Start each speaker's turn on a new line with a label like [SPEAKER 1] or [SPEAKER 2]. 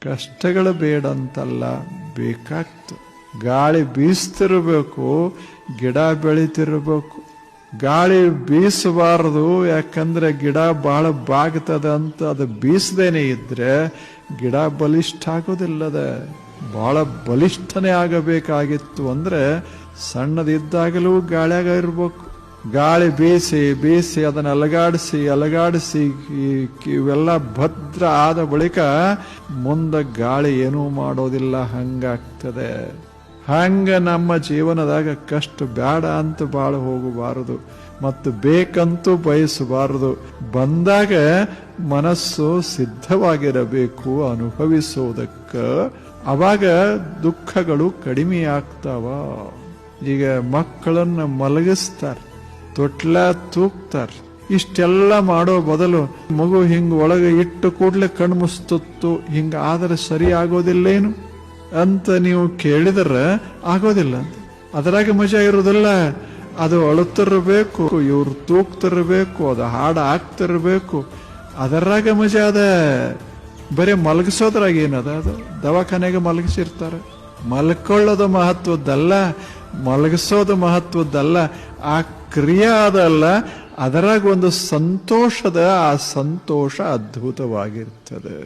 [SPEAKER 1] ಕಷ್ಟಗಳು ಬೇಡಂತಲ್ಲ, ಬೇಕಾಗ್ತು. ಗಾಳಿ ಬೀಸ್ತಿರ್ಬೇಕು, ಗಿಡ ಬೆಳಿತಿರ್ಬೇಕು. ಗಾಳಿ ಬೀಸಬಾರದು, ಯಾಕಂದ್ರೆ ಗಿಡ ಬಹಳ ಬಾಗ್ತದ ಅಂತ ಅದು ಬೀಸದೇನೆ ಇದ್ರೆ ಗಿಡ ಬಲಿಷ್ಠ ಆಗೋದಿಲ್ಲದ. ಬಹಳ ಬಲಿಷ್ಠನೇ ಆಗಬೇಕಾಗಿತ್ತು ಅಂದ್ರೆ ಸಣ್ಣದಿದ್ದಾಗಲೂ ಗಾಳಿಯಾಗ ಇರ್ಬೇಕು. ಗಾಳಿ ಬೀಸಿ ಬೀಸಿ ಅದನ್ನ ಅಲಗಾಡಿಸಿ ಇವೆಲ್ಲ ಭದ್ರ ಆದ ಬಳಿಕ ಮುಂದೆ ಗಾಳಿ ಏನೂ ಮಾಡೋದಿಲ್ಲ, ಹಂಗಾಗ್ತದೆ. ಹಂಗ ನಮ್ಮ ಜೀವನದಾಗ ಕಷ್ಟ ಬೇಡ ಅಂತ ಬಾಳ ಹೋಗಬಾರದು ಮತ್ತು ಬೇಕಂತೂ ಬಯಸಬಾರದು. ಬಂದಾಗ ಮನಸ್ಸು ಸಿದ್ಧವಾಗಿರಬೇಕು ಅನುಭವಿಸೋದಕ್ಕ. ಅವಾಗ ದುಃಖಗಳು ಕಡಿಮೆ ಆಗ್ತಾವ. ಈಗ ಮಕ್ಕಳನ್ನ ಮಲಗಿಸ್ತಾರೆ, ತೊಟ್ಲ ತೂಗ್ತಾರೆ. ಇಷ್ಟೆಲ್ಲ ಮಾಡೋ ಬದಲು ಮಗು ಹಿಂಗ ಒಳಗೆ ಇಟ್ಟು ಕೂಡ್ಲೆ ಕಣ್ಣು ಮುಸ್ತುತ್ತು, ಹಿಂಗ ಆದ್ರೆ ಸರಿ ಆಗೋದಿಲ್ಲೇನು ಅಂತ ನೀವು ಕೇಳಿದ್ರೆ ಆಗೋದಿಲ್ಲ. ಅದರಾಗ ಮಜಾ ಇರೋದಿಲ್ಲ. ಅದು ಅಳುತ್ತಿರಬೇಕು, ಇವ್ರು ತೂಗ್ತಿರ್ಬೇಕು, ಅದು ಹಾಡು ಆಗ್ತಿರ್ಬೇಕು, ಅದರಾಗ ಮಜಾ ಅದ. ಬರೀ ಮಲಗಿಸೋದ್ರಾಗ ಏನದ? ಅದು ದವಾಖಾನೆಗೆ ಮಲಗಿಸಿರ್ತಾರೆ. ಮಲ್ಕೊಳ್ಳೋದು ಮಹತ್ವದ್ದಲ್ಲ, ಮಲಗಿಸೋದು ಮಹತ್ವದ್ದಲ್ಲ, ಆ ಕ್ರಿಯೆ ಅದಲ್ಲ. ಅದರಾಗ ಒಂದು ಸಂತೋಷದ, ಆ ಸಂತೋಷ ಅದ್ಭುತವಾಗಿರ್ತದೆ.